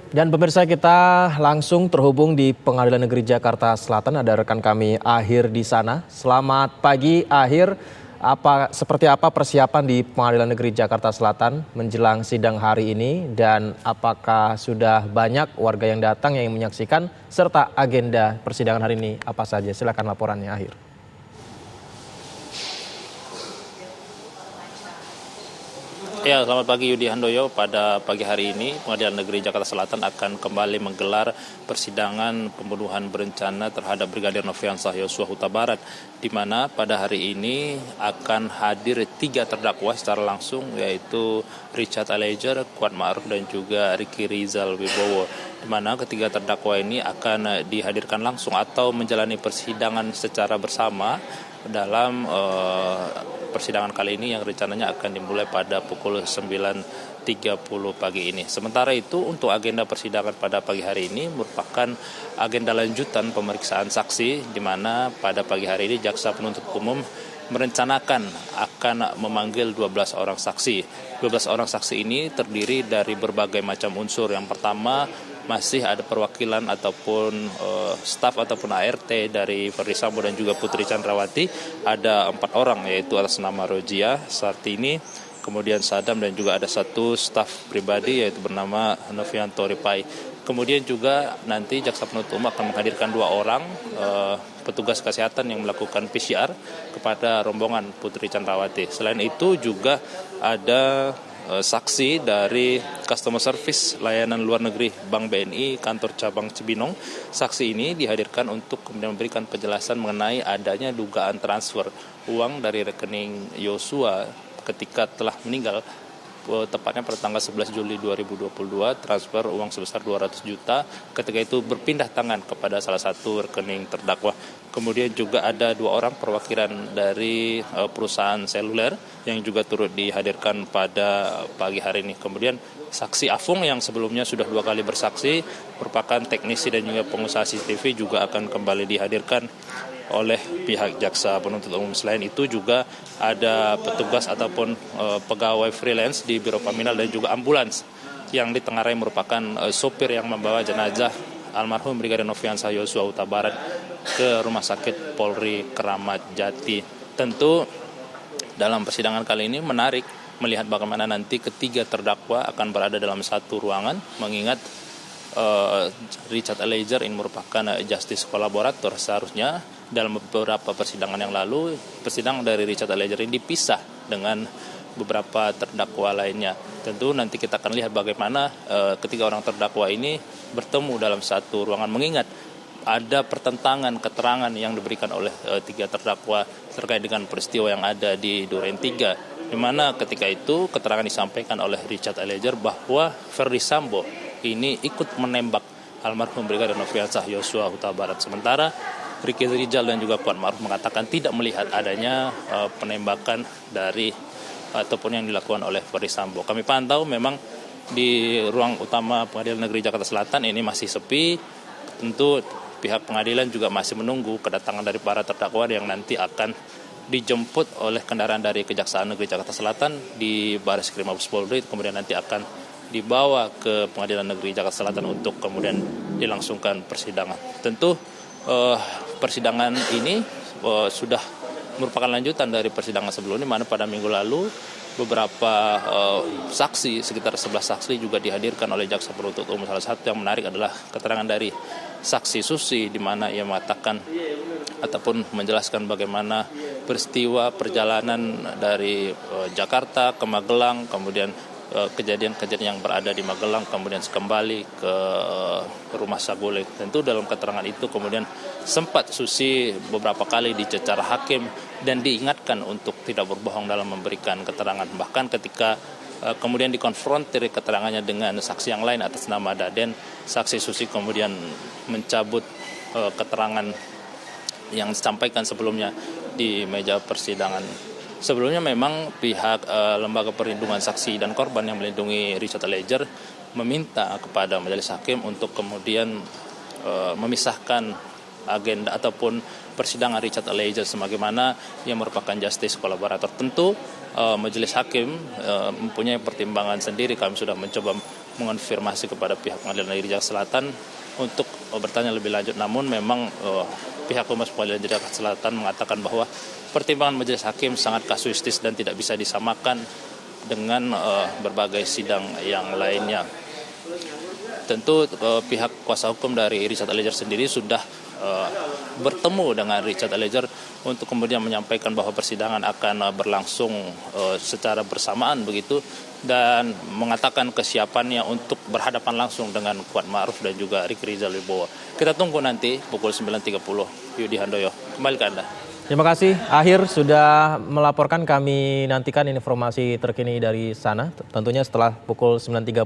Dan pemirsa, kita langsung terhubung di Pengadilan Negeri Jakarta Selatan. Ada rekan kami Ahir di sana. Selamat pagi Ahir. Seperti apa persiapan di Pengadilan Negeri Jakarta Selatan menjelang sidang hari ini, dan apakah sudah banyak warga yang datang yang menyaksikan, serta agenda persidangan hari ini apa saja? Silakan laporannya Ahir. Ya, selamat pagi Yudi Handoyo. Pada pagi hari ini, Pengadilan Negeri Jakarta Selatan akan kembali menggelar persidangan pembunuhan berencana terhadap Brigadir Nofriansah Yosua Huta Barat, di mana pada hari ini akan hadir 3 terdakwa secara langsung, yaitu Richard Eliezer, Kuat Ma'ruf, dan juga Ricky Rizal Wibowo, di mana ketiga terdakwa ini akan dihadirkan langsung atau menjalani persidangan secara bersama dalam persidangan kali ini yang rencananya akan dimulai pada pukul 9.30 pagi ini. Sementara itu, untuk agenda persidangan pada pagi hari ini merupakan agenda lanjutan pemeriksaan saksi, di mana pada pagi hari ini jaksa penuntut umum merencanakan akan memanggil 12 orang saksi. 12 orang saksi ini terdiri dari berbagai macam unsur. Yang pertama, masih ada perwakilan ataupun staf ataupun ART dari Ferdy Sambo dan juga Putri Chandrawati. Ada 4 orang, yaitu atas nama Rojia, Sartini, kemudian Sadam, dan juga ada 1 staf pribadi yaitu bernama Novianto Ripai. Kemudian juga nanti jaksa penuntut umum akan menghadirkan 2 orang petugas kesehatan yang melakukan PCR kepada rombongan Putri Chandrawati. Selain itu juga ada saksi dari customer service layanan luar negeri Bank BNI kantor cabang Cibinong. Saksi ini dihadirkan untuk kemudian memberikan penjelasan mengenai adanya dugaan transfer uang dari rekening Yosua ketika telah meninggal, tepatnya pada tanggal 11 Juli 2022, transfer uang sebesar 200 juta ketika itu berpindah tangan kepada salah satu rekening terdakwa. Kemudian juga ada 2 orang perwakilan dari perusahaan seluler yang juga turut dihadirkan pada pagi hari ini. Kemudian saksi Afung yang sebelumnya sudah 2 kali bersaksi, merupakan teknisi dan juga pengusaha CCTV, juga akan kembali dihadirkan oleh pihak jaksa penuntut umum. Selain itu juga ada petugas ataupun pegawai freelance di Biro Paminal dan juga ambulans yang ditengarai merupakan sopir yang membawa jenazah almarhum Brigadir Nofriansah Yosua Huta Barat ke Rumah Sakit Polri Kramat Jati. Tentu dalam persidangan kali ini menarik melihat bagaimana nanti ketiga terdakwa akan berada dalam satu ruangan, mengingat Richard Eliezer ini merupakan justice kolaborator. Seharusnya dalam beberapa persidangan yang lalu, persidangan dari Richard Eliezer ini dipisah dengan beberapa terdakwa lainnya. Tentu nanti kita akan lihat bagaimana ketiga orang terdakwa ini bertemu dalam satu ruangan, mengingat ada pertentangan keterangan yang diberikan oleh 3 terdakwa terkait dengan peristiwa yang ada di Duren 3, di mana ketika itu keterangan disampaikan oleh Richard Eliezer bahwa Ferdy Sambo ini ikut menembak almarhum Brigadir Nofriansah Yosua Huta Barat. Sementara Ricky Rizal dan juga Kuat Ma'ruf mengatakan tidak melihat adanya penembakan dari ataupun yang dilakukan oleh Ferdy Sambo. Kami pantau memang di ruang utama Pengadilan Negeri Jakarta Selatan ini masih sepi. Tentu pihak pengadilan juga masih menunggu kedatangan dari para terdakwa yang nanti akan dijemput oleh kendaraan dari Kejaksaan Negeri Jakarta Selatan di Bareskrim Mabes Polri, kemudian nanti akan dibawa ke Pengadilan Negeri Jakarta Selatan untuk kemudian dilangsungkan persidangan. Tentu persidangan ini sudah merupakan lanjutan dari persidangan sebelumnya, mana pada minggu lalu beberapa saksi, sekitar 11 saksi juga dihadirkan oleh jaksa penuntut umum. Salah satu yang menarik adalah keterangan dari saksi Susi, di mana ia mengatakan ataupun menjelaskan bagaimana peristiwa perjalanan dari Jakarta ke Magelang, kemudian kejadian-kejadian yang berada di Magelang, kemudian kembali ke rumah Saguling. Tentu dalam keterangan itu kemudian sempat Susi beberapa kali dicecar hakim dan diingatkan untuk tidak berbohong dalam memberikan keterangan. Bahkan ketika kemudian dikonfrontir keterangannya dengan saksi yang lain atas nama Daden, saksi Susi kemudian mencabut keterangan yang disampaikan sebelumnya di meja persidangan. Sebelumnya memang pihak Lembaga Perlindungan Saksi dan Korban yang melindungi Richard Eliezer meminta kepada majelis hakim untuk kemudian memisahkan agenda ataupun persidangan Richard Eliezer sebagaimana yang merupakan justice kolaborator. Tentu majelis hakim mempunyai pertimbangan sendiri. Kami sudah mencoba mengonfirmasi kepada pihak Pengadilan Negeri Jakarta Selatan untuk bertanya lebih lanjut. Namun memang pihak Humas Pengadilan Negeri Jakarta Selatan mengatakan bahwa pertimbangan majelis hakim sangat kasuistis dan tidak bisa disamakan dengan berbagai sidang yang lainnya. Tentu pihak kuasa hukum dari Richard Eliezer sendiri sudah bertemu dengan Richard Eliezer untuk kemudian menyampaikan bahwa persidangan akan berlangsung secara bersamaan begitu, dan mengatakan kesiapannya untuk berhadapan langsung dengan Kuat Ma'ruf dan juga Ricky Rizal Wibowo. Kita tunggu nanti pukul 9.30. Yudi Handoyo, kembali ke Anda. Terima kasih. Akhir sudah melaporkan, kami nantikan informasi terkini dari sana. Tentunya setelah pukul 9.30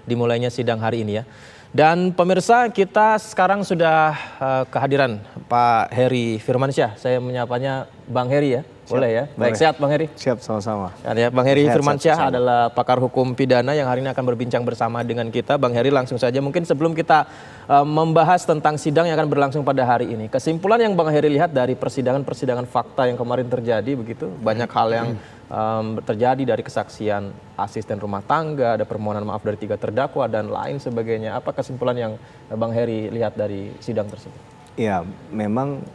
dimulainya sidang hari ini ya. Dan pemirsa, kita sekarang sudah kehadiran Pak Heri Firmansyah. Saya menyapanya Bang Heri ya. Boleh ya? Baik, sehat Bang Heri? Siap, sama-sama. Ya, Bang Heri Firmansyah adalah pakar hukum pidana yang hari ini akan berbincang bersama dengan kita. Bang Heri, langsung saja mungkin sebelum kita membahas tentang sidang yang akan berlangsung pada hari ini. Kesimpulan yang Bang Heri lihat dari persidangan fakta yang kemarin terjadi begitu. Banyak hal yang terjadi dari kesaksian asisten rumah tangga, ada permohonan maaf dari 3 terdakwa dan lain sebagainya. Apa kesimpulan yang Bang Heri lihat dari sidang tersebut? Ya, memang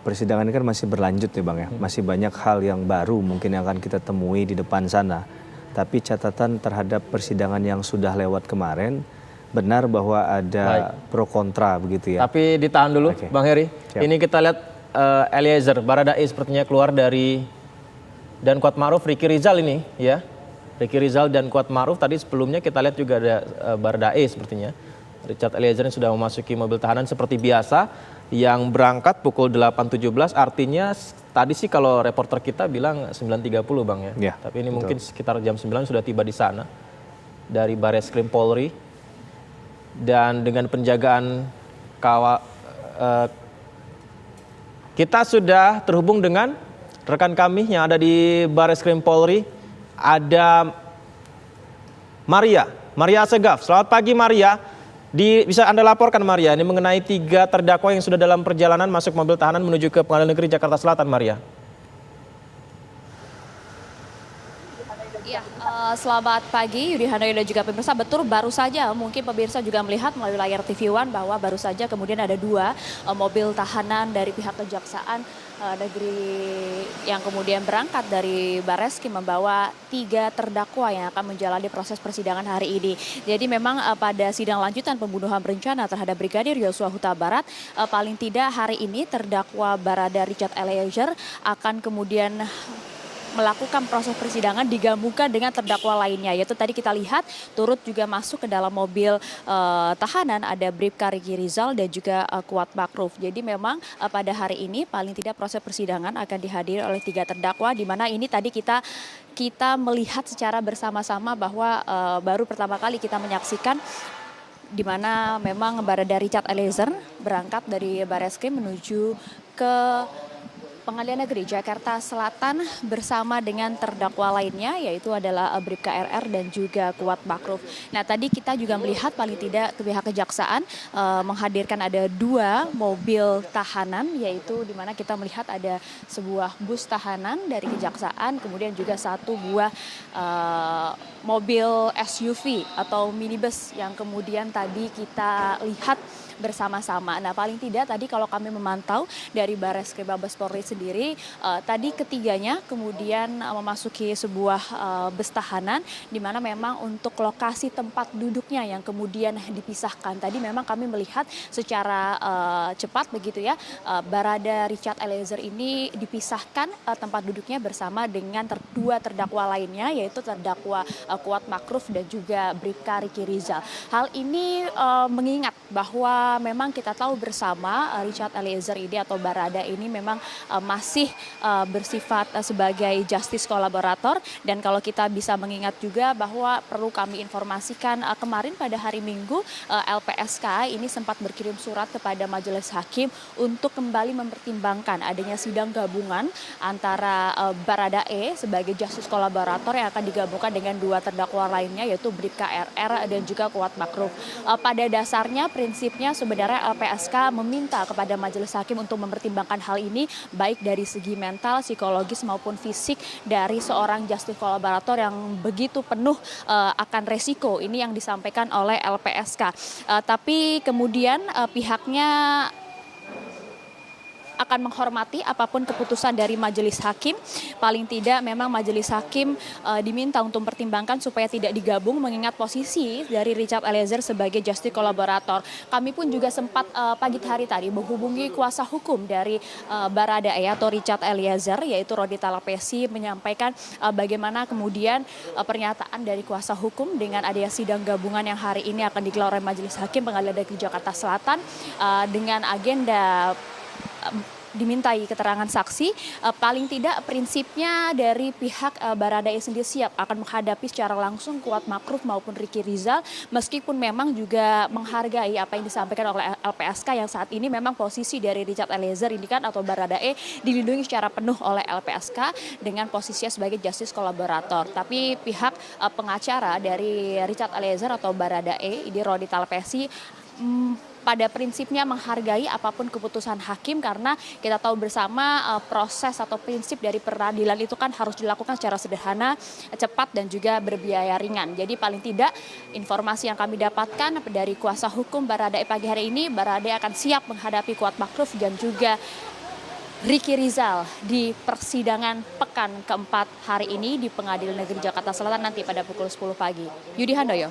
persidangan ini kan masih berlanjut ya Bang ya. Masih banyak hal yang baru mungkin yang akan kita temui di depan sana. Tapi catatan terhadap persidangan yang sudah lewat kemarin, benar bahwa ada pro kontra begitu ya. Tapi ditahan dulu Bang Heri. Siap. Ini kita lihat Eliezer, Baradae sepertinya keluar dari, dan Kuat Ma'ruf, Ricky Rizal ini ya. Ricky Rizal dan Kuat Ma'ruf, tadi sebelumnya kita lihat juga ada Baradae sepertinya. Richard Eliezer sudah memasuki mobil tahanan seperti biasa, yang berangkat pukul 8.17, artinya tadi sih kalau reporter kita bilang 9.30 Bang ya. Ya, tapi ini betul. mungkin sekitar jam 9 sudah tiba di sana dari Bareskrim Polri. Dan dengan penjagaan kita sudah terhubung dengan rekan kami yang ada di Bareskrim Polri, ada Maria Assegaf. Selamat pagi Maria. Bisa Anda laporkan Maria, ini mengenai 3 terdakwa yang sudah dalam perjalanan masuk mobil tahanan menuju ke Pengadilan Negeri Jakarta Selatan, Maria. Ya, selamat pagi Yudi Handoyo dan juga pemirsa. Betul, baru saja mungkin pemirsa juga melihat melalui layar TV One bahwa baru saja kemudian ada 2 mobil tahanan dari pihak Kejaksaan Negeri yang kemudian berangkat dari Bareskrim membawa 3 terdakwa yang akan menjalani proses persidangan hari ini. Jadi memang pada sidang lanjutan pembunuhan berencana terhadap Brigadir Yosua Huta Barat, paling tidak hari ini terdakwa Barada Richard Eliezer akan kemudian melakukan proses persidangan digabungkan dengan terdakwa lainnya, yaitu tadi kita lihat turut juga masuk ke dalam mobil tahanan ada Bribka Ricky Rizal dan juga Kuat Ma'ruf. Jadi memang pada hari ini paling tidak proses persidangan akan dihadiri oleh 3 terdakwa, di mana ini tadi kita melihat secara bersama-sama bahwa baru pertama kali kita menyaksikan di mana memang Barada Richard Eliezer berangkat dari Bareskrim menuju ke Pengadilan Negeri Jakarta Selatan bersama dengan terdakwa lainnya, yaitu adalah Bribka RR dan juga Kuat Ma'ruf. Nah, tadi kita juga melihat paling tidak pihak Kejaksaan menghadirkan ada 2 mobil tahanan, yaitu di mana kita melihat ada sebuah bus tahanan dari Kejaksaan, kemudian juga 1 buah mobil SUV atau minibus yang kemudian tadi kita lihat bersama-sama. Nah, paling tidak tadi kalau kami memantau dari Bareskrim Mabes Polri sendiri, tadi ketiganya kemudian memasuki sebuah bus tahanan, di mana memang untuk lokasi tempat duduknya yang kemudian dipisahkan. Tadi memang kami melihat secara cepat begitu ya, Barada Richard Eliezer ini dipisahkan tempat duduknya bersama dengan 2 terdakwa lainnya, yaitu terdakwa Kuat Ma'ruf dan juga Bribka Ricky Rizal. Hal ini mengingat bahwa memang kita tahu bersama Richard Eliezer ini atau Barada ini memang masih bersifat sebagai justice kolaborator, dan kalau kita bisa mengingat juga bahwa perlu kami informasikan kemarin pada hari Minggu LPSK ini sempat berkirim surat kepada majelis hakim untuk kembali mempertimbangkan adanya sidang gabungan antara Baradae sebagai justice kolaborator yang akan digabungkan dengan 2 terdakwa lainnya, yaitu Bribka RR dan juga Kuat Ma'ruf. Pada dasarnya prinsipnya sebenarnya LPSK meminta kepada majelis hakim untuk mempertimbangkan hal ini, baik baik dari segi mental, psikologis maupun fisik dari seorang justice kolaborator yang begitu penuh akan resiko. Ini yang disampaikan oleh LPSK. Tapi kemudian pihaknya akan menghormati apapun keputusan dari majelis hakim. Paling tidak memang majelis hakim diminta untuk mempertimbangkan supaya tidak digabung mengingat posisi dari Richard Eliezer sebagai justice kolaborator. Kami pun juga sempat pagi hari tadi menghubungi kuasa hukum dari Baradae atau Richard Eliezer yaitu Rodi Talapesi, menyampaikan bagaimana kemudian pernyataan dari kuasa hukum dengan adanya sidang gabungan yang hari ini akan digelar oleh Majelis Hakim Pengadilan Negeri Jakarta Selatan dengan agenda dimintai keterangan saksi. Paling tidak prinsipnya dari pihak Baradae sendiri siap akan menghadapi secara langsung Kuat Makruf maupun Ricky Rizal, meskipun memang juga menghargai apa yang disampaikan oleh LPSK yang saat ini memang posisi dari Richard Eliezer ini kan atau Baradae dilindungi secara penuh oleh LPSK dengan posisinya sebagai justice kolaborator. Tapi pihak pengacara dari Richard Eliezer atau Baradae, ini Rodi Talapesi, pada prinsipnya menghargai apapun keputusan hakim karena kita tahu bersama proses atau prinsip dari peradilan itu kan harus dilakukan secara sederhana, cepat dan juga berbiaya ringan. Jadi paling tidak informasi yang kami dapatkan dari kuasa hukum Baradae pagi hari ini, Baradae akan siap menghadapi Kuat Makruf dan juga Ricky Rizal di persidangan pekan keempat hari ini di Pengadilan Negeri Jakarta Selatan nanti pada pukul 10 pagi. Yudi Handoyo.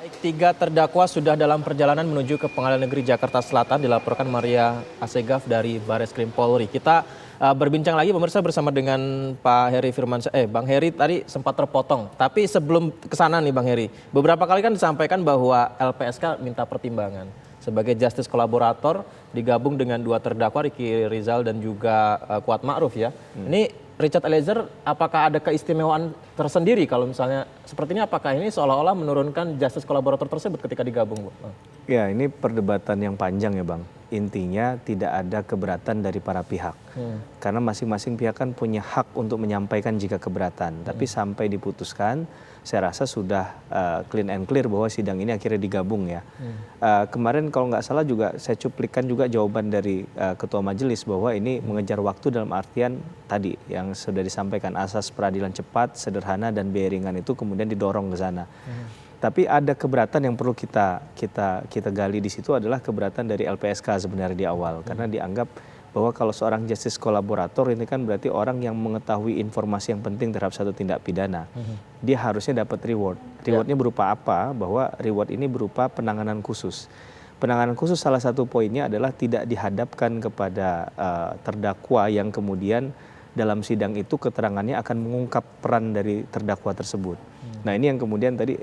Baik, 3 terdakwa sudah dalam perjalanan menuju ke Pengadilan Negeri Jakarta Selatan, dilaporkan Maria Asegaf dari Bareskrim Polri. Kita berbincang lagi pemirsa bersama dengan Pak Heri Firmansyah. Bang Heri tadi sempat terpotong, tapi sebelum ke sana nih Bang Heri, beberapa kali kan disampaikan bahwa LPSK minta pertimbangan sebagai justice kolaborator digabung dengan 2 terdakwa Ricky Rizal dan juga Kuat Makruf ya. Ini Richard Eliezer, apakah ada keistimewaan tersendiri kalau misalnya seperti ini, apakah ini seolah-olah menurunkan justice kolaborator tersebut ketika digabung, Bu? Ya, ini perdebatan yang panjang ya Bang. Intinya tidak ada keberatan dari para pihak. Karena masing-masing pihak kan punya hak untuk menyampaikan jika keberatan. Tapi sampai diputuskan, saya rasa sudah clean and clear bahwa sidang ini akhirnya digabung ya. Kemarin kalau nggak salah juga saya cuplikan juga jawaban dari Ketua Majelis bahwa ini mengejar waktu dalam artian tadi yang sudah disampaikan, asas peradilan cepat, sederhana dan biaya ringan itu kemudian didorong ke sana. Tapi ada keberatan yang perlu kita gali di situ adalah keberatan dari LPSK sebenarnya di awal, karena dianggap bahwa kalau seorang justice kolaborator ini kan berarti orang yang mengetahui informasi yang penting terhadap satu tindak pidana. Dia harusnya dapat reward. Rewardnya berupa apa? Bahwa reward ini berupa penanganan khusus. Penanganan khusus salah satu poinnya adalah tidak dihadapkan kepada terdakwa yang kemudian dalam sidang itu keterangannya akan mengungkap peran dari terdakwa tersebut. Nah ini yang kemudian tadi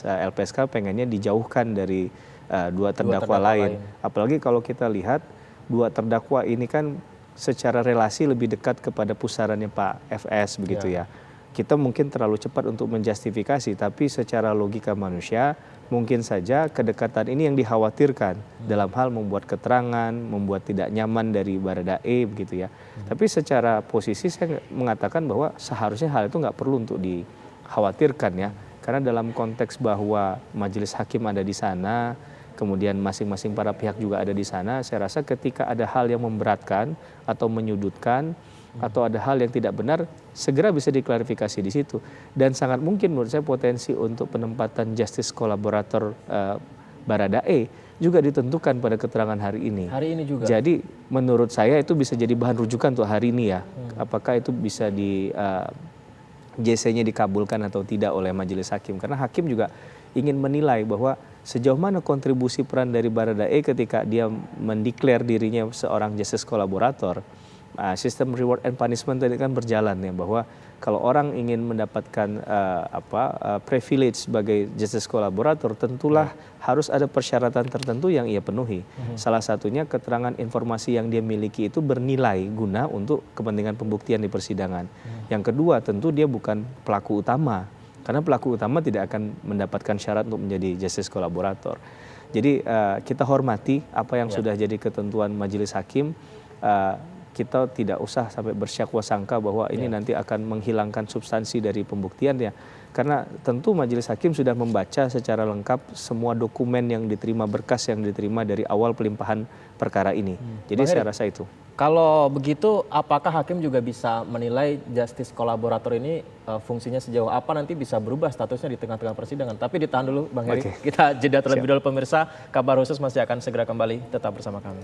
LPSK pengennya dijauhkan dari 2 terdakwa lain. Apalagi kalau kita lihat 2 terdakwa ini kan secara relasi lebih dekat kepada pusarannya Pak FS begitu ya. Kita mungkin terlalu cepat untuk menjustifikasi, tapi secara logika manusia mungkin saja kedekatan ini yang dikhawatirkan dalam hal membuat keterangan, membuat tidak nyaman dari Baradae begitu ya. Tapi secara posisi saya mengatakan bahwa seharusnya hal itu nggak perlu untuk dikhawatirkan ya. Karena dalam konteks bahwa majelis hakim ada di sana, kemudian masing-masing para pihak juga ada di sana, saya rasa ketika ada hal yang memberatkan atau menyudutkan atau ada hal yang tidak benar, segera bisa diklarifikasi di situ. Dan sangat mungkin menurut saya potensi untuk penempatan justice kolaborator Baradae juga ditentukan pada keterangan hari ini. Hari ini juga. Jadi menurut saya itu bisa jadi bahan rujukan untuk hari ini ya. Apakah itu bisa di JC-nya dikabulkan atau tidak oleh majelis hakim. Karena hakim juga ingin menilai bahwa sejauh mana kontribusi peran dari Baradae ketika dia mendeklar dirinya seorang justice kolaborator. Sistem reward and punishment tadi kan berjalan ya, bahwa kalau orang ingin mendapatkan privilege sebagai justice kolaborator tentulah harus ada persyaratan tertentu yang ia penuhi. Salah satunya keterangan informasi yang dia miliki itu bernilai guna untuk kepentingan pembuktian di persidangan. Yang kedua tentu dia bukan pelaku utama, karena pelaku utama tidak akan mendapatkan syarat untuk menjadi justice kolaborator. Jadi kita hormati apa yang sudah jadi ketentuan majelis hakim. Kita tidak usah sampai bersyakwa sangka bahwa ini nanti akan menghilangkan substansi dari pembuktiannya. Karena tentu majelis hakim sudah membaca secara lengkap semua dokumen yang diterima, berkas yang diterima dari awal pelimpahan perkara ini. Jadi saya rasa itu. Kalau begitu, apakah hakim juga bisa menilai justice kolaborator ini fungsinya sejauh apa nanti bisa berubah statusnya di tengah-tengah persidangan? Tapi ditahan dulu, Bang Heri. Oke. Kita jeda terlebih dahulu pemirsa. Kabar khusus masih akan segera kembali. Tetap bersama kami.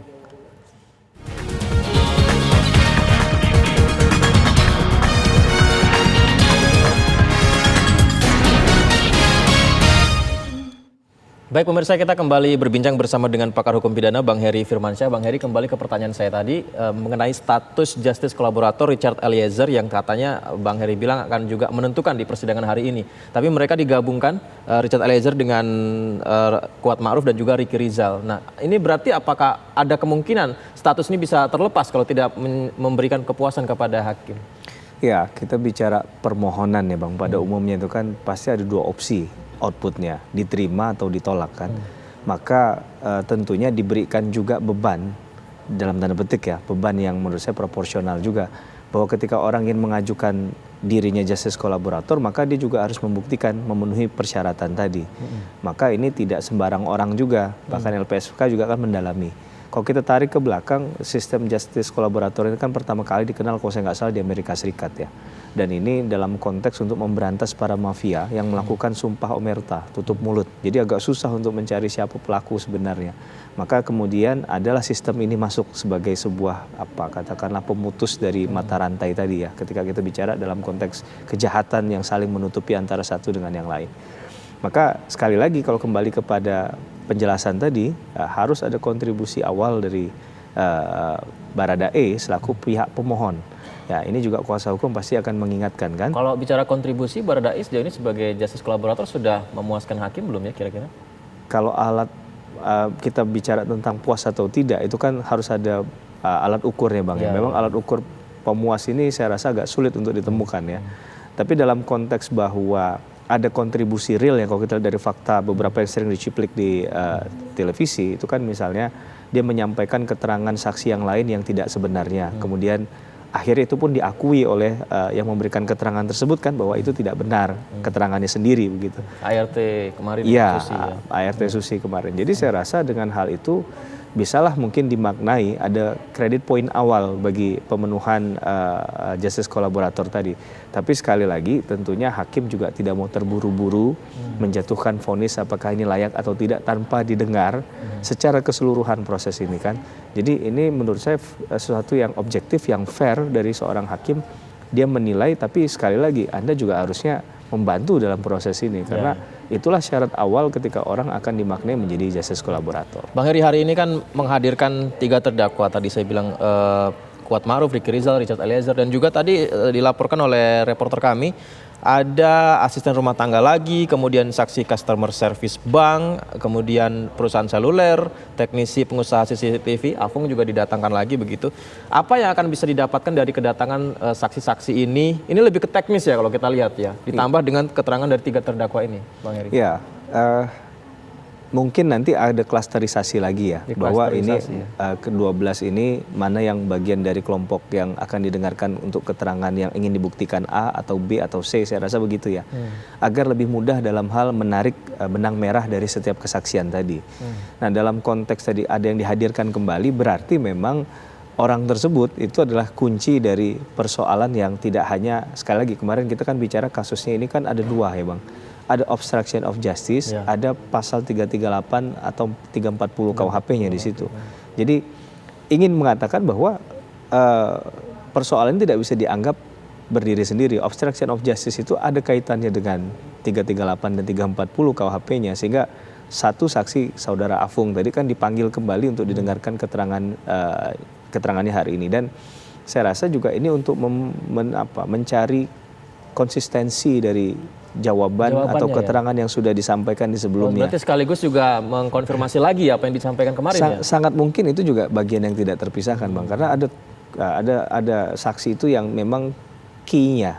Baik pemirsa, kita kembali berbincang bersama dengan pakar hukum pidana Bang Heri Firmansyah. Bang Heri, kembali ke pertanyaan saya tadi mengenai status justice kolaborator Richard Eliezer yang katanya Bang Heri bilang akan juga menentukan di persidangan hari ini. Tapi mereka digabungkan Richard Eliezer dengan Kuat Ma'ruf dan juga Ricky Rizal. Nah, ini berarti apakah ada kemungkinan status ini bisa terlepas kalau tidak memberikan kepuasan kepada hakim? Ya, kita bicara permohonan ya Bang. Pada umumnya itu kan pasti ada dua opsi outputnya, diterima atau ditolak kan. Maka tentunya diberikan juga beban, dalam tanda petik ya, beban yang menurut saya proporsional juga. Bahwa ketika orang ingin mengajukan dirinya justice kolaborator, maka dia juga harus membuktikan memenuhi persyaratan tadi. Maka ini tidak sembarang orang juga, bahkan LPSK juga akan mendalami. Kalau kita tarik ke belakang, sistem justice kolaborator ini kan pertama kali dikenal kalau saya nggak salah di Amerika Serikat ya. Dan ini dalam konteks untuk memberantas para mafia yang melakukan sumpah omerta, tutup mulut. Jadi agak susah untuk mencari siapa pelaku sebenarnya. Maka kemudian adalah sistem ini masuk sebagai sebuah katakanlah pemutus dari mata rantai tadi ya. Ketika kita bicara dalam konteks kejahatan yang saling menutupi antara satu dengan yang lain. Maka sekali lagi kalau kembali kepada penjelasan tadi, harus ada kontribusi awal dari Baradae selaku pihak pemohon. Ya, ini juga kuasa hukum pasti akan mengingatkan kan. Kalau bicara kontribusi, Baradae sejauh ini sebagai justice kolaborator sudah memuaskan hakim belum ya kira-kira? Kalau kita bicara tentang puas atau tidak, itu kan harus ada alat ukurnya Bang. Ya. Memang alat ukur pemuas ini saya rasa agak sulit untuk ditemukan ya. Tapi dalam konteks bahwa ada kontribusi real yang kalau kita lihat dari fakta beberapa yang sering diciplik di televisi, itu kan misalnya dia menyampaikan keterangan saksi yang lain yang tidak sebenarnya. Kemudian akhirnya itu pun diakui oleh yang memberikan keterangan tersebut kan bahwa itu tidak benar keterangannya sendiri begitu. ART kemarin. Iya, Susi, ya. ART Susi kemarin. Jadi saya rasa dengan hal itu bisalah mungkin dimaknai ada kredit poin awal bagi pemenuhan justice kolaborator tadi. Tapi sekali lagi tentunya hakim juga tidak mau terburu-buru menjatuhkan vonis apakah ini layak atau tidak tanpa didengar secara keseluruhan proses ini kan. Jadi ini menurut saya sesuatu yang objektif, yang fair dari seorang hakim. Dia menilai, tapi sekali lagi Anda juga harusnya membantu dalam proses ini karena itulah syarat awal ketika orang akan dimaknai menjadi justice kolaborator. Bang Heri, hari ini kan menghadirkan 3 terdakwa, tadi saya bilang Kuat Ma'ruf, Ricky Rizal, Richard Eliezer, dan juga tadi dilaporkan oleh reporter kami ada asisten rumah tangga lagi, kemudian saksi customer service bank, kemudian perusahaan seluler, teknisi pengusaha CCTV, Afung juga didatangkan lagi begitu. Apa yang akan bisa didapatkan dari kedatangan saksi-saksi ini? Ini lebih ke teknis ya kalau kita lihat ya, ditambah dengan keterangan dari 3 terdakwa ini, Bang Heri. Ya, mungkin nanti ada klasterisasi lagi ya, bahwa ini ke-12 ini mana yang bagian dari kelompok yang akan didengarkan untuk keterangan yang ingin dibuktikan A atau B atau C, saya rasa begitu ya. Agar lebih mudah dalam hal menarik benang merah dari setiap kesaksian tadi. Nah, dalam konteks tadi ada yang dihadirkan kembali berarti memang orang tersebut itu adalah kunci dari persoalan yang tidak hanya, sekali lagi kemarin kita kan bicara kasusnya ini kan ada 2 ya Bang. Ada obstruction of justice, ada pasal 338 atau 340 KUHP-nya di situ. Jadi ingin mengatakan bahwa persoalan tidak bisa dianggap berdiri sendiri. Obstruction of justice itu ada kaitannya dengan 338 dan 340 KUHP-nya sehingga satu saksi saudara Afung tadi kan dipanggil kembali untuk didengarkan keterangannya hari ini, dan saya rasa juga ini untuk mencari konsistensi dari jawaban atau keterangan yang sudah disampaikan di sebelumnya. Berarti sekaligus juga mengkonfirmasi lagi apa yang disampaikan kemarin ya? Sangat mungkin itu juga bagian yang tidak terpisahkan Bang, karena ada saksi itu yang memang key-nya,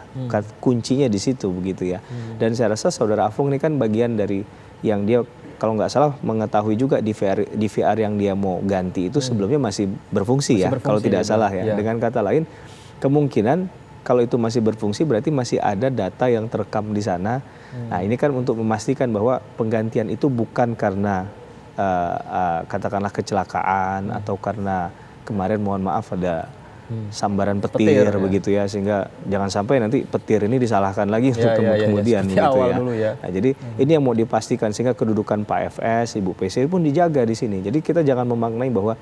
kuncinya di situ begitu ya. Dan saya rasa saudara Afung ini kan bagian dari yang dia kalau nggak salah mengetahui juga DVR yang dia mau ganti itu sebelumnya masih berfungsi ya, kalau tidak salah ya. Dengan kata lain, kemungkinan kalau itu masih berfungsi berarti masih ada data yang terekam di sana. Nah, ini kan untuk memastikan bahwa penggantian itu bukan karena katakanlah kecelakaan atau karena kemarin mohon maaf ada sambaran petir begitu ya, sehingga jangan sampai nanti petir ini disalahkan lagi untuk kemudian seperti gitu awal ya. dulu ya. Nah, jadi ini yang mau dipastikan sehingga kedudukan Pak FS, Ibu PC pun dijaga di sini. Jadi kita jangan memaknai bahwa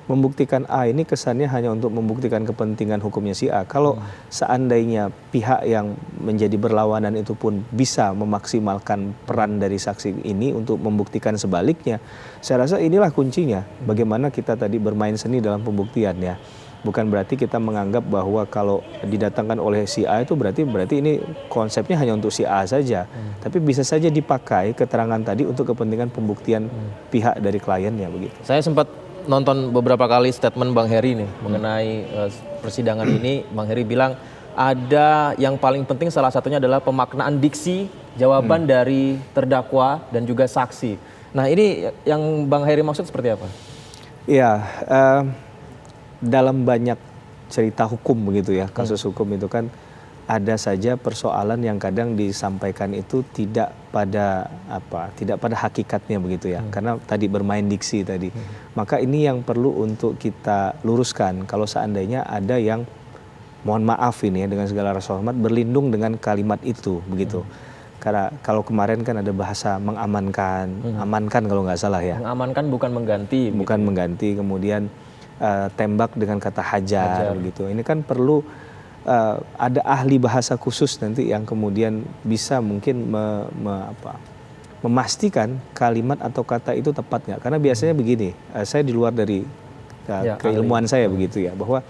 membuktikan A ini kesannya hanya untuk membuktikan kepentingan hukumnya si A. Kalau seandainya pihak yang menjadi berlawanan itu pun bisa memaksimalkan peran dari saksi ini untuk membuktikan sebaliknya, saya rasa inilah kuncinya. Bagaimana kita tadi bermain seni dalam pembuktian ya. Bukan berarti kita menganggap bahwa kalau didatangkan oleh si A itu berarti ini konsepnya hanya untuk si A saja. Tapi bisa saja dipakai keterangan tadi untuk kepentingan pembuktian pihak dari kliennya begitu. Saya sempat nonton beberapa kali statement Bang Heri nih mengenai persidangan ini. Bang Heri bilang ada yang paling penting salah satunya adalah pemaknaan diksi jawaban dari terdakwa dan juga saksi. Nah ini yang Bang Heri maksud seperti apa? Iya, dalam banyak cerita hukum begitu ya, kasus hukum itu kan ada saja persoalan yang kadang disampaikan itu tidak pada hakikatnya begitu ya, karena tadi bermain diksi tadi. Maka ini yang perlu untuk kita luruskan kalau seandainya ada yang mohon maaf ini ya dengan segala rasa hormat berlindung dengan kalimat itu begitu. Karena kalau kemarin kan ada bahasa mengamankan, amankan kalau nggak salah ya. Mengamankan bukan mengganti. Bukan mengganti, kemudian tembak dengan kata hajar gitu. Ini kan perlu ada ahli bahasa khusus nanti yang kemudian bisa mungkin memastikan kalimat atau kata itu tepat nggak. Karena biasanya begini, saya di luar dari keilmuan saya begitu ya, bahwa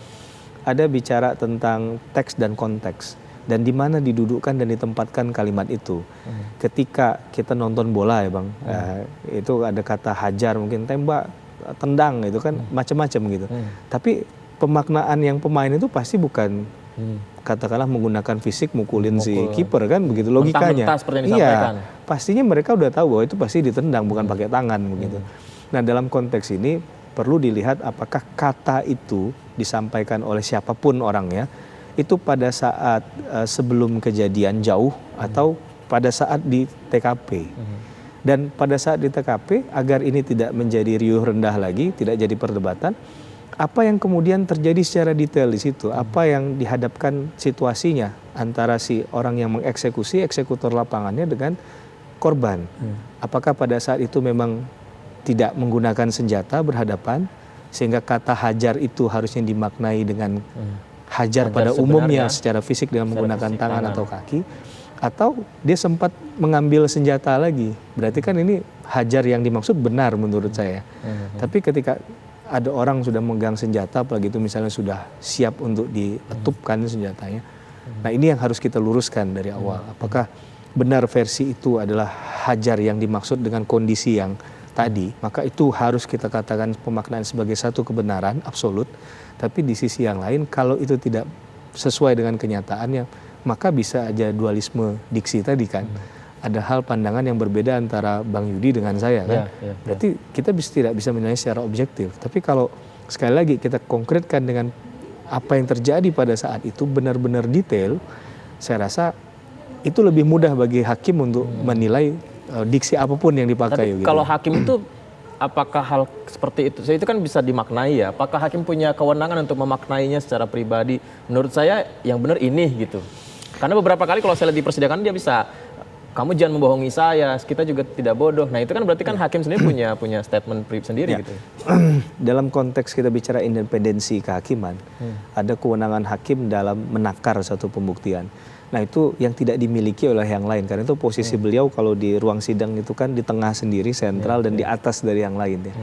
ada bicara tentang teks dan konteks dan di mana didudukkan dan ditempatkan kalimat itu. Ketika kita nonton bola ya Bang, itu ada kata hajar, mungkin tembak, tendang, itu kan macam-macam gitu. Tapi pemaknaan yang pemain itu pasti bukan katakanlah menggunakan fisik mukulin si kiper kan begitu logikanya. Mentah-mentah seperti yang disampaikan. Iya, pastinya mereka udah tahu bahwa itu pasti ditendang bukan pakai tangan begitu. Nah, dalam konteks ini perlu dilihat apakah kata itu disampaikan oleh siapapun orangnya itu pada saat sebelum kejadian jauh atau pada saat di TKP. Dan pada saat di TKP agar ini tidak menjadi riuh rendah lagi, tidak jadi perdebatan, apa yang kemudian terjadi secara detail di situ, apa yang dihadapkan situasinya antara si orang yang mengeksekusi, eksekutor lapangannya dengan korban. Apakah pada saat itu memang tidak menggunakan senjata berhadapan, sehingga kata hajar itu harusnya dimaknai dengan hajar pada umumnya secara fisik dengan menggunakan tangan atau kaki, atau dia sempat mengambil senjata lagi. Berarti kan ini hajar yang dimaksud benar menurut saya. Tapi ketika ada orang sudah memegang senjata, apalagi itu misalnya sudah siap untuk diletupkan senjatanya. Nah ini yang harus kita luruskan dari awal. Apakah benar versi itu adalah hajar yang dimaksud dengan kondisi yang tadi, maka itu harus kita katakan pemaknaan sebagai satu kebenaran absolut. Tapi di sisi yang lain, kalau itu tidak sesuai dengan kenyataannya, maka bisa aja dualisme diksi tadi kan. Ada hal pandangan yang berbeda antara Bang Yudi dengan saya kan. Berarti kita tidak bisa menilai secara objektif. Tapi kalau sekali lagi kita konkretkan dengan apa yang terjadi pada saat itu benar-benar detail, saya rasa itu lebih mudah bagi hakim untuk menilai diksi apapun yang dipakai. Tapi kalau hakim itu apakah hal seperti itu? Itu kan bisa dimaknai ya. Apakah hakim punya kewenangan untuk memaknainya secara pribadi? Menurut saya yang benar ini gitu. Karena beberapa kali kalau saya lihat di persidangan dia bisa, kamu jangan membohongi saya, kita juga tidak bodoh. Nah itu kan berarti kan hakim sendiri punya statement sendiri gitu. Dalam konteks kita bicara independensi kehakiman, ada kewenangan hakim dalam menakar satu pembuktian. Nah itu yang tidak dimiliki oleh yang lain, karena itu posisi beliau kalau di ruang sidang itu kan di tengah sendiri, sentral dan di atas dari yang lain ya.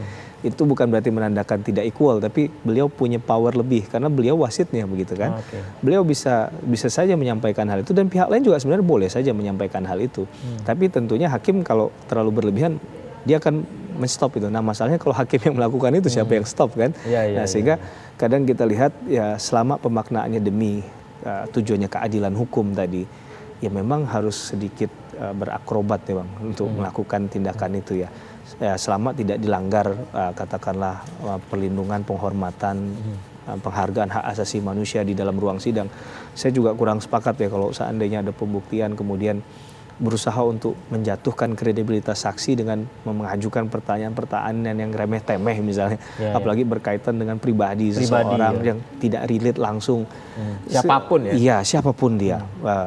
Itu bukan berarti menandakan tidak equal, tapi beliau punya power lebih karena beliau wasitnya begitu kan. Beliau bisa saja menyampaikan hal itu dan pihak lain juga sebenarnya boleh saja menyampaikan hal itu. Tapi tentunya hakim kalau terlalu berlebihan dia akan menstop itu. Nah masalahnya kalau hakim yang melakukan itu siapa yang stop kan? Nah sehingga kadang kita lihat ya selama pemaknaannya demi tujuannya keadilan hukum tadi, ya memang harus sedikit berakrobat ya Bang untuk melakukan tindakan itu ya. Selama tidak dilanggar katakanlah perlindungan, penghormatan, penghargaan hak asasi manusia di dalam ruang sidang. Saya juga kurang sepakat ya kalau seandainya ada pembuktian kemudian berusaha untuk menjatuhkan kredibilitas saksi dengan mengajukan pertanyaan-pertanyaan yang remeh-temeh misalnya, apalagi berkaitan dengan pribadi seseorang yang tidak relate langsung. Siapapun ya? Iya, siapapun dia,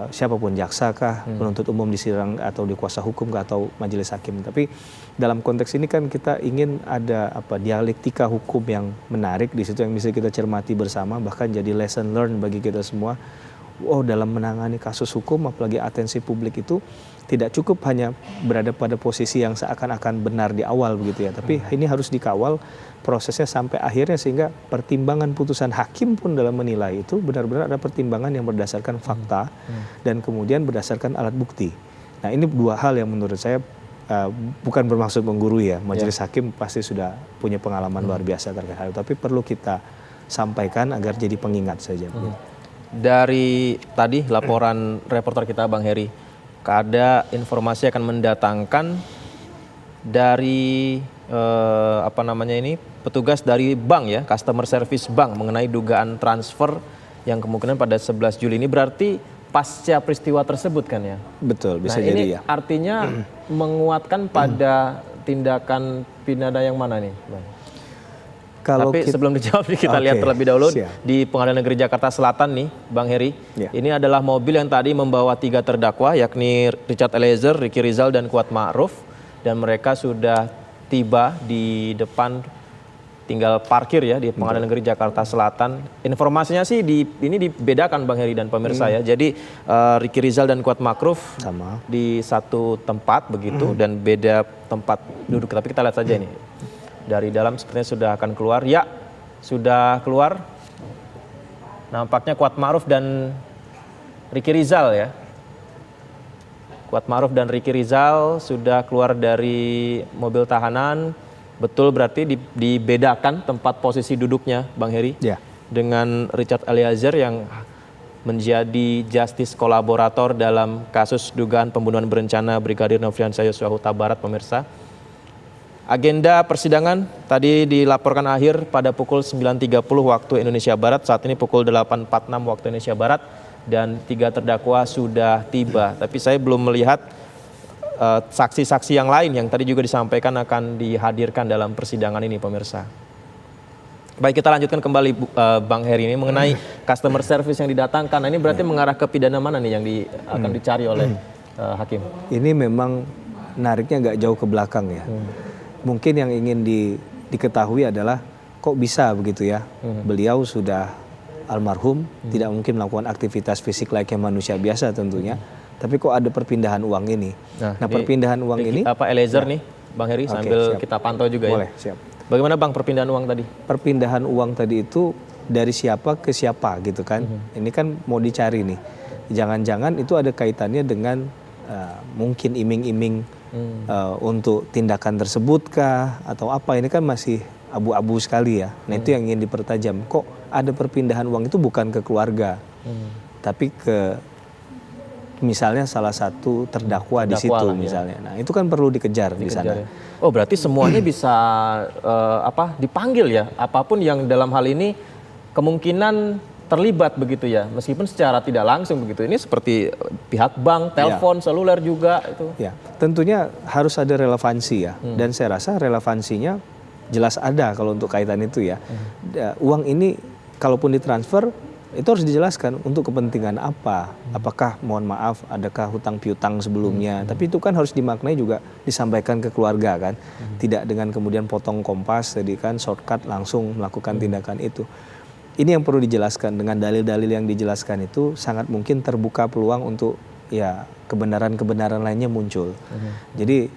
siapapun, jaksa kah, penuntut umum di sidang atau di kuasa hukum kah, atau majelis hakim. Tapi dalam konteks ini kan kita ingin ada dialektika hukum yang menarik di situ yang bisa kita cermati bersama, bahkan jadi lesson learned bagi kita semua. Dalam menangani kasus hukum, apalagi atensi publik itu tidak cukup hanya berada pada posisi yang seakan-akan benar di awal begitu ya, tapi ini harus dikawal prosesnya sampai akhirnya, sehingga pertimbangan putusan hakim pun dalam menilai itu benar-benar ada pertimbangan yang berdasarkan fakta dan kemudian berdasarkan alat bukti. Nah, ini dua hal yang menurut saya bukan bermaksud menggurui ya, majelis hakim pasti sudah punya pengalaman luar biasa terkait hal itu, tapi perlu kita sampaikan agar jadi pengingat saja. Dari tadi laporan reporter kita Bang Heri, ada informasi akan mendatangkan dari petugas dari bank ya, customer service bank mengenai dugaan transfer yang kemungkinan pada 11 Juli ini, berarti pasca peristiwa tersebut kan ya? Betul, bisa nah, jadi ini ya. Artinya menguatkan pada tindakan pidana yang mana nih, Bang? Tapi sebelum dijawab kita lihat terlebih dahulu di Pengadilan Negeri Jakarta Selatan nih, Bang Heri. Ini adalah mobil yang tadi membawa 3 terdakwa, yakni Richard Eliezer, Ricky Rizal, dan Kuat Ma'ruf. Dan mereka sudah tiba di depan, tinggal parkir ya di Pengadilan Negeri Jakarta Selatan. Informasinya sih ini dibedakan Bang Heri dan pemirsa ya. Jadi Ricky Rizal dan Kuat Ma'ruf sama di satu tempat begitu dan beda tempat duduk. Tapi kita lihat saja nih. Dari dalam sepertinya sudah akan keluar. Ya, sudah keluar. Nampaknya Kuat Ma'ruf dan Ricky Rizal ya. Kuat Ma'ruf dan Ricky Rizal sudah keluar dari mobil tahanan. Betul, berarti dibedakan tempat posisi duduknya, Bang Heri. Ya. Dengan Richard Eliezer yang menjadi justice kolaborator dalam kasus dugaan pembunuhan berencana Brigadir Nofriansah Yosua Huta Barat, pemirsa. Agenda persidangan tadi dilaporkan akhir pada pukul 9.30 waktu Indonesia Barat. Saat ini pukul 8.46 waktu Indonesia Barat dan 3 terdakwa sudah tiba. Tapi saya belum melihat saksi-saksi yang lain yang tadi juga disampaikan akan dihadirkan dalam persidangan ini, pemirsa. Baik, kita lanjutkan kembali Bang Heri ini mengenai customer service yang didatangkan. Nah, ini berarti mengarah ke pidana mana nih yang akan dicari oleh hakim? Ini memang nariknya nggak jauh ke belakang ya. Mungkin yang ingin diketahui adalah kok bisa begitu ya. Beliau sudah almarhum, tidak mungkin melakukan aktivitas fisik layaknya manusia biasa tentunya. Tapi kok ada perpindahan uang ini. Nah perpindahan uang ini. Eliezer nih Bang Heri, sambil kita pantau juga ya. Boleh, siap. Bagaimana Bang perpindahan uang tadi? Perpindahan uang tadi itu dari siapa ke siapa gitu kan. Ini kan mau dicari nih. Jangan-jangan itu ada kaitannya dengan mungkin iming-iming untuk tindakan tersebut kah atau apa, ini kan masih abu-abu sekali ya. Nah itu yang ingin dipertajam, kok ada perpindahan uang itu bukan ke keluarga tapi ke misalnya salah satu terdakwa di situ misalnya. Nah itu kan perlu dikejar di sana ya. Oh berarti semuanya bisa dipanggil ya, apapun yang dalam hal ini kemungkinan terlibat begitu ya, meskipun secara tidak langsung begitu. Ini seperti pihak bank, telepon, seluler juga itu. Ya, tentunya harus ada relevansi ya. Dan saya rasa relevansinya jelas ada kalau untuk kaitan itu ya. Uang ini kalaupun ditransfer itu harus dijelaskan untuk kepentingan apa. Apakah mohon maaf adakah hutang piutang sebelumnya. Tapi itu kan harus dimaknai juga disampaikan ke keluarga kan. Tidak dengan kemudian potong kompas tadi kan shortcut langsung melakukan tindakan itu. Ini yang perlu dijelaskan. Dengan dalil-dalil yang dijelaskan itu sangat mungkin terbuka peluang untuk ya kebenaran-kebenaran lainnya muncul. Jadi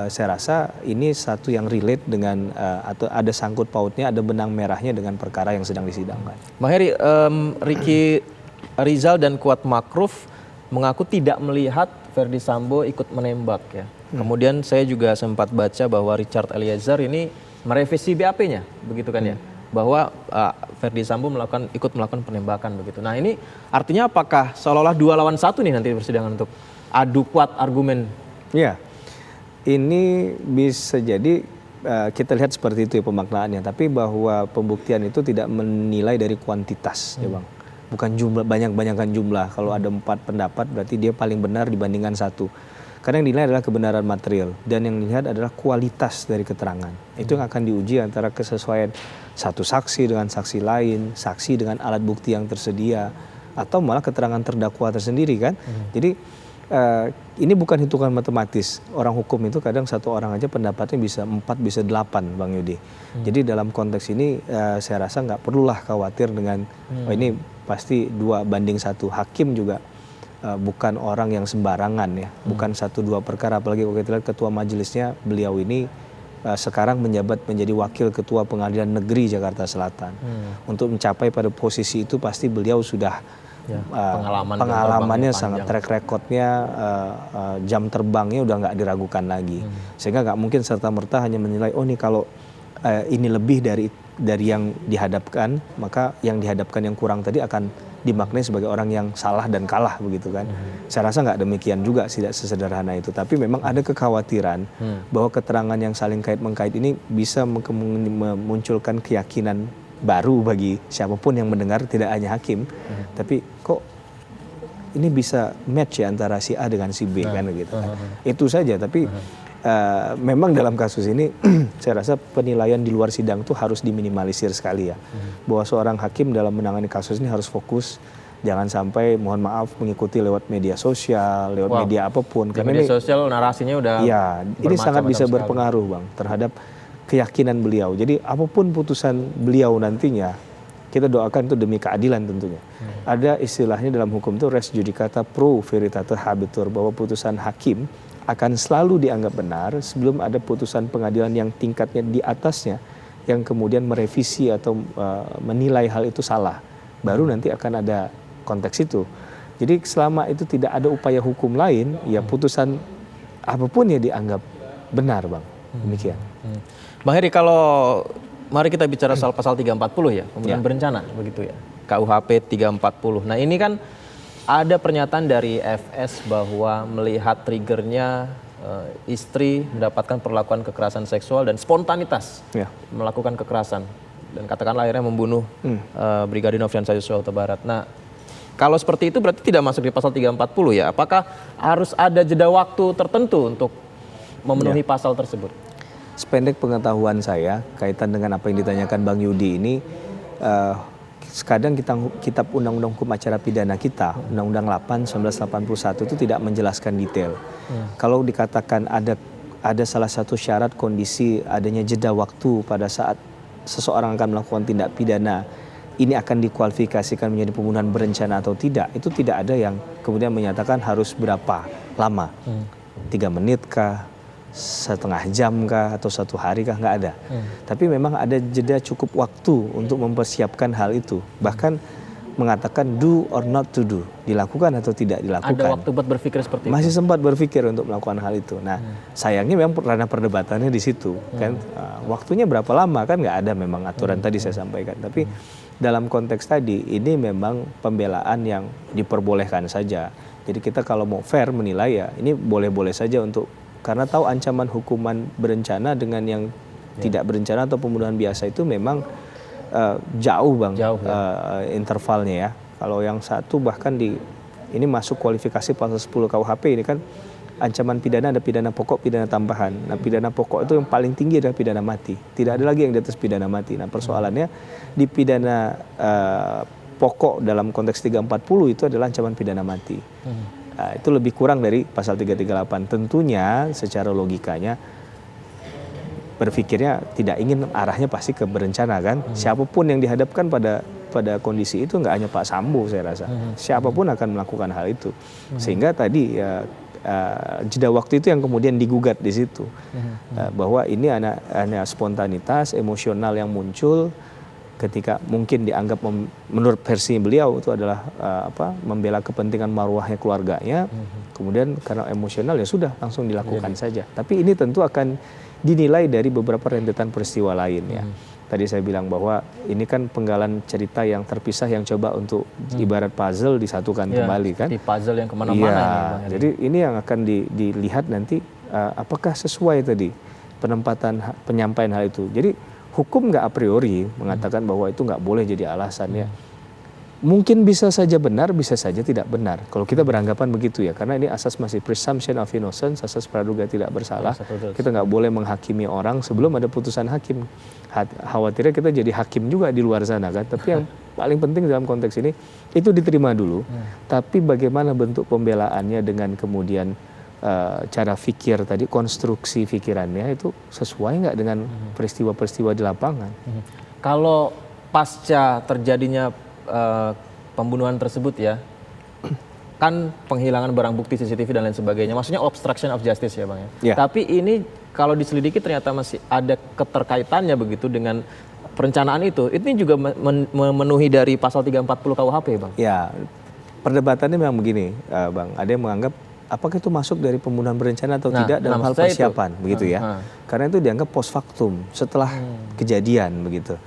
saya rasa ini satu yang relate dengan atau ada sangkut pautnya, ada benang merahnya dengan perkara yang sedang disidangkan. Bang Heri, Ricky Rizal dan Kuat Ma'ruf mengaku tidak melihat Verdi Sambo ikut menembak ya. Kemudian saya juga sempat baca bahwa Richard Eliezer ini merevisi BAP-nya, begitu kan ya? Bahwa Verdi Sambo ikut melakukan penembakan begitu. Nah ini artinya apakah seolah-olah 2 lawan 1 nih nanti persidangan untuk adu kuat argumen? Ya, ini bisa jadi kita lihat seperti itu ya pemaknaannya. Tapi bahwa pembuktian itu tidak menilai dari kuantitas ya Bang. Bukan jumlah, banyak-banyakan jumlah. Kalau ada 4 pendapat berarti dia paling benar dibandingkan 1. Karena yang dinilai adalah kebenaran material dan yang dilihat adalah kualitas dari keterangan. Itu yang akan diuji antara kesesuaian satu saksi dengan saksi lain, saksi dengan alat bukti yang tersedia, atau malah keterangan terdakwa tersendiri kan. Jadi ini bukan hitungan matematis. Orang hukum itu kadang satu orang aja pendapatnya bisa 4, bisa 8, Bang Yudi. Jadi dalam konteks ini saya rasa nggak perlulah khawatir dengan ini pasti 2-1. Hakim juga bukan orang yang sembarangan ya, bukan 1-2 perkara. Apalagi kalau kita lihat ketua majelisnya, beliau ini sekarang menjabat menjadi wakil ketua Pengadilan Negeri Jakarta Selatan. Untuk mencapai pada posisi itu pasti beliau sudah pengalamannya sangat, track recordnya, jam terbangnya udah nggak diragukan lagi. Sehingga nggak mungkin serta-merta hanya menilai, oh nih kalau ini lebih dari yang dihadapkan, maka yang dihadapkan yang kurang tadi akan dimaknai sebagai orang yang salah dan kalah begitu kan. Saya rasa nggak demikian juga, tidak sesederhana itu. Tapi memang ada kekhawatiran bahwa keterangan yang saling kait-mengkait ini bisa memunculkan keyakinan baru bagi siapapun yang mendengar, tidak hanya hakim. Tapi kok ini bisa match ya antara si A dengan si B kan gitu kan. Itu saja, tapi memang dalam kasus ini saya rasa penilaian di luar sidang itu harus diminimalisir sekali ya. Bahwa seorang hakim dalam menangani kasus ini harus fokus, jangan sampai mohon maaf mengikuti lewat media sosial, lewat media apapun. Karena media sosial narasinya udah ini sangat bisa berpengaruh Bang terhadap keyakinan beliau. Jadi apapun putusan beliau nantinya, kita doakan itu demi keadilan tentunya. Ada istilahnya dalam hukum itu res judicata pro veritate habetur, bahwa putusan hakim akan selalu dianggap benar sebelum ada putusan pengadilan yang tingkatnya di atasnya yang kemudian merevisi atau menilai hal itu salah. Baru nanti akan ada konteks itu. Jadi selama itu tidak ada upaya hukum lain, ya putusan apapun ya dianggap benar Bang. Demikian. Bang Heri, kalau mari kita bicara soal pasal 340 ya, pembunuhan berencana begitu ya. KUHP 340. Nah, ini kan ada pernyataan dari FS bahwa melihat triggernya istri mendapatkan perlakuan kekerasan seksual dan spontanitas melakukan kekerasan dan katakanlah akhirnya membunuh Brigadir Nofriansah Yosua Huta Barat. Nah, kalau seperti itu berarti tidak masuk di pasal 340 ya. Apakah harus ada jeda waktu tertentu untuk memenuhi pasal tersebut? Sependek pengetahuan saya kaitan dengan apa yang ditanyakan Bang Yudi ini, kadang kitab Undang-Undang Hukum Acara Pidana kita, Undang-Undang 8 1981 itu tidak menjelaskan detail. Kalau dikatakan ada salah satu syarat kondisi adanya jeda waktu pada saat seseorang akan melakukan tindak pidana, ini akan dikualifikasikan menjadi pembunuhan berencana atau tidak, itu tidak ada yang kemudian menyatakan harus berapa lama. 3 menit kah? Setengah jam kah atau 1 hari kah, nggak ada. Tapi memang ada jeda cukup waktu untuk mempersiapkan hal itu. Bahkan mengatakan do or not to do, dilakukan atau tidak dilakukan. Ada waktu buat berpikir seperti itu. Masih sempat berpikir untuk melakukan hal itu. Nah, sayangnya memang ranah perdebatannya di situ kan. Waktunya berapa lama kan nggak ada memang aturan tadi saya sampaikan. Tapi dalam konteks tadi ini memang pembelaan yang diperbolehkan saja. Jadi kita kalau mau fair menilai ya ini boleh-boleh saja untuk, karena tahu ancaman hukuman berencana dengan yang tidak berencana atau pembunuhan biasa itu memang jauh Bang, intervalnya ya. Kalau yang satu bahkan ini masuk kualifikasi pasal 10 KUHP ini kan ancaman pidana, ada pidana pokok, pidana tambahan. Nah, pidana pokok itu yang paling tinggi adalah pidana mati. Tidak ada lagi yang di atas pidana mati. Nah, persoalannya di pidana pokok dalam konteks 340 itu adalah ancaman pidana mati. Nah, itu lebih kurang dari pasal 338. Tentunya secara logikanya berpikirnya tidak ingin arahnya pasti ke berencana kan. Siapapun yang dihadapkan pada kondisi itu, nggak hanya Pak Sambo saya rasa. Siapapun akan melakukan hal itu. Sehingga tadi jeda waktu itu yang kemudian digugat di situ. Bahwa ini hanya spontanitas, emosional yang muncul ketika mungkin dianggap menurut versi beliau itu adalah membela kepentingan marwahnya keluarganya, kemudian karena emosional ya sudah langsung dilakukan saja. Tapi ini tentu akan dinilai dari beberapa rentetan peristiwa lain ya. Tadi saya bilang bahwa ini kan penggalan cerita yang terpisah yang coba untuk ibarat puzzle disatukan kembali kan. Di puzzle yang kemana-mana. Jadi ini yang akan dilihat nanti apakah sesuai tadi penyampaian hal itu. Jadi hukum nggak a priori mengatakan bahwa itu nggak boleh jadi alasan ya. Mungkin bisa saja benar, bisa saja tidak benar. Kalau kita beranggapan begitu ya, karena ini asas masih presumption of innocence, asas praduga tidak bersalah. Kita nggak boleh menghakimi orang sebelum ada putusan hakim. Khawatirnya kita jadi hakim juga di luar sana kan. Tapi yang paling penting dalam konteks ini itu diterima dulu. Tapi bagaimana bentuk pembelaannya dengan kemudian cara pikir tadi, konstruksi pikirannya itu sesuai nggak dengan peristiwa-peristiwa di lapangan. Kalau pasca terjadinya pembunuhan tersebut ya, kan penghilangan barang bukti CCTV dan lain sebagainya, maksudnya obstruction of justice ya Bang ya. Ya. Tapi ini kalau diselidiki ternyata masih ada keterkaitannya begitu dengan perencanaan itu. Ini juga memenuhi dari pasal 340 KUHP Bang. Ya, perdebatannya memang begini, Bang. Ada yang menganggap apakah itu masuk dari pembunuhan berencana atau tidak dalam hal persiapan, begitu ya. Karena itu dianggap post factum, setelah kejadian begitu.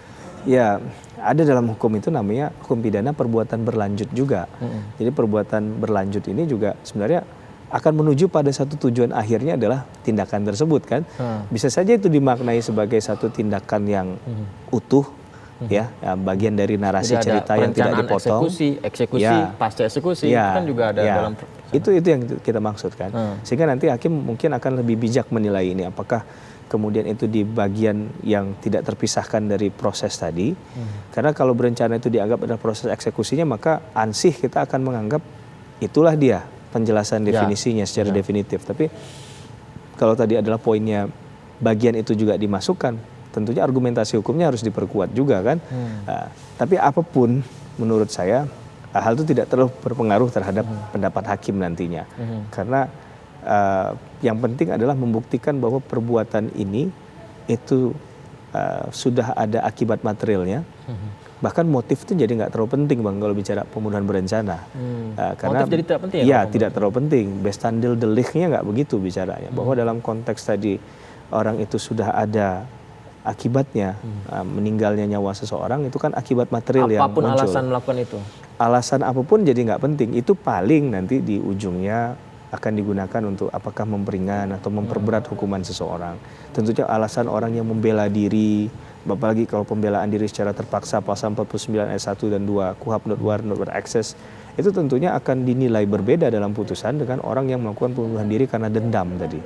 Ya, ada dalam hukum itu namanya hukum pidana perbuatan berlanjut juga. Jadi perbuatan berlanjut ini juga sebenarnya akan menuju pada satu tujuan akhirnya adalah tindakan tersebut kan. Bisa saja itu dimaknai sebagai satu tindakan yang utuh, ya, bagian dari narasi cerita yang tidak dipotong. Eksekusi, ya, pasca eksekusi ya, itu kan juga ada ya, dalam. Itu yang kita maksudkan. Sehingga nanti hakim mungkin akan lebih bijak menilai ini apakah kemudian itu di bagian yang tidak terpisahkan dari proses tadi. Karena kalau berencana itu dianggap adalah proses eksekusinya, maka ansih kita akan menganggap itulah dia penjelasan definisinya secara definitif. Tapi kalau tadi adalah poinnya bagian itu juga dimasukkan, tentunya argumentasi hukumnya harus diperkuat juga kan. Tapi apapun menurut saya hal itu tidak terlalu berpengaruh terhadap pendapat hakim nantinya. Karena yang penting adalah membuktikan bahwa perbuatan ini itu sudah ada akibat materialnya. Bahkan motif itu jadi nggak terlalu penting Bang kalau bicara pembunuhan berencana. Karena motif jadi tidak penting ya? Iya, tidak terlalu penting. Bestandil deliknya nggak begitu bicaranya. Bahwa dalam konteks tadi orang itu sudah ada akibatnya, meninggalnya nyawa seseorang itu kan akibat material yang muncul. Apapun alasan melakukan itu? Alasan apapun jadi nggak penting. Itu paling nanti di ujungnya akan digunakan untuk apakah memperingan atau memperberat hukuman seseorang. Tentunya alasan orang yang membela diri, apalagi kalau pembelaan diri secara terpaksa pasal 49 ayat 1 dan 2 KUHP not war not access, itu tentunya akan dinilai berbeda dalam putusan dengan orang yang melakukan pembunuhan diri karena dendam tadi.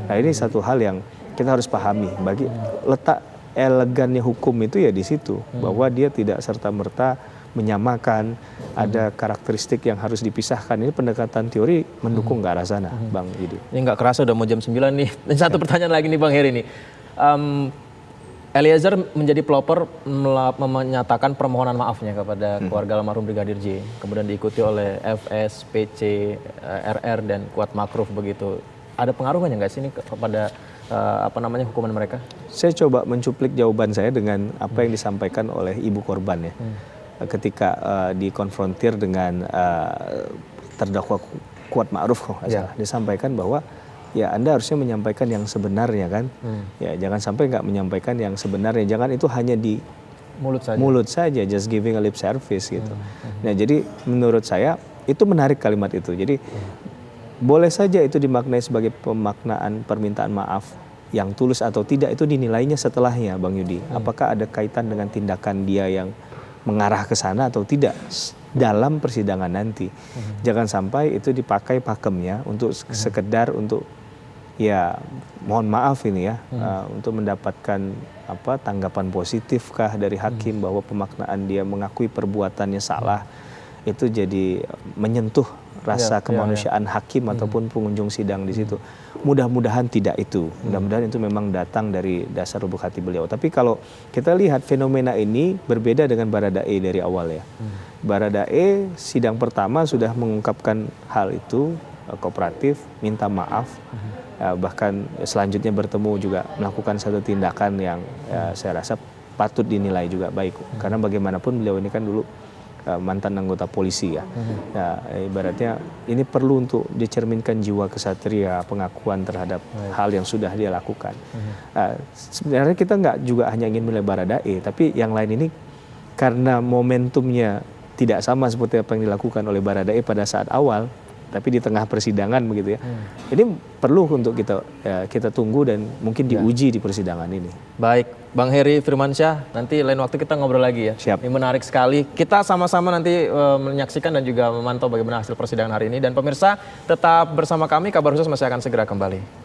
Nah, ini satu hal yang kita harus pahami. Bagi letak elegannya hukum itu ya di situ, bahwa dia tidak serta-merta menyamakan, ada karakteristik yang harus dipisahkan. Ini pendekatan teori mendukung ke arah sana, Bang Yudi. Ini nggak kerasa udah mau jam 9 nih. Dan satu pertanyaan lagi nih Bang Heri nih. Eliezer menjadi pelopor menyatakan permohonan maafnya kepada keluarga almarhum Brigadir J. Kemudian diikuti oleh FS, PC, RR, dan Kuat Makruf begitu. Ada pengaruhnya nggak sih ini kepada hukuman mereka? Saya coba mencuplik jawaban saya dengan apa yang disampaikan oleh ibu korban ya. Ketika dikonfrontir dengan terdakwa Kuat Ma'ruf disampaikan bahwa ya Anda harusnya menyampaikan yang sebenarnya kan. Ya jangan sampai nggak menyampaikan yang sebenarnya, jangan itu hanya di mulut saja, just giving a lip service gitu. Nah, jadi menurut saya itu menarik kalimat itu. Jadi boleh saja itu dimaknai sebagai pemaknaan permintaan maaf yang tulus atau tidak, itu dinilainya setelahnya Bang Yudi. Apakah ada kaitan dengan tindakan dia yang mengarah ke sana atau tidak dalam persidangan nanti. Jangan sampai itu dipakai pakemnya untuk sekedar untuk ya mohon maaf ini ya, untuk mendapatkan tanggapan positifkah dari hakim bahwa pemaknaan dia mengakui perbuatannya salah, itu jadi menyentuh rasa kemanusiaan hakim ataupun pengunjung sidang di situ. Mudah-mudahan tidak itu. Mudah-mudahan itu memang datang dari dasar lubuk hati beliau. Tapi kalau kita lihat fenomena ini berbeda dengan Baradae dari awal ya. Baradae sidang pertama sudah mengungkapkan hal itu, kooperatif, minta maaf. Bahkan selanjutnya bertemu juga melakukan satu tindakan yang saya rasa patut dinilai juga baik. Karena bagaimanapun beliau ini kan dulu mantan anggota polisi ya. Nah, ibaratnya ini perlu untuk dicerminkan jiwa kesatria, pengakuan terhadap hal yang sudah dia lakukan. Sebenarnya kita nggak juga hanya ingin menilai Baradae, tapi yang lain ini karena momentumnya tidak sama seperti apa yang dilakukan oleh Baradae pada saat awal, tapi di tengah persidangan begitu ya. Ini perlu untuk kita tunggu dan mungkin diuji di persidangan ini. Baik, Bang Heri Firmansyah, nanti lain waktu kita ngobrol lagi ya. Siap. Ini menarik sekali. Kita sama-sama nanti menyaksikan dan juga memantau bagaimana hasil persidangan hari ini. Dan pemirsa, tetap bersama kami, Kabar Khusus masih akan segera kembali.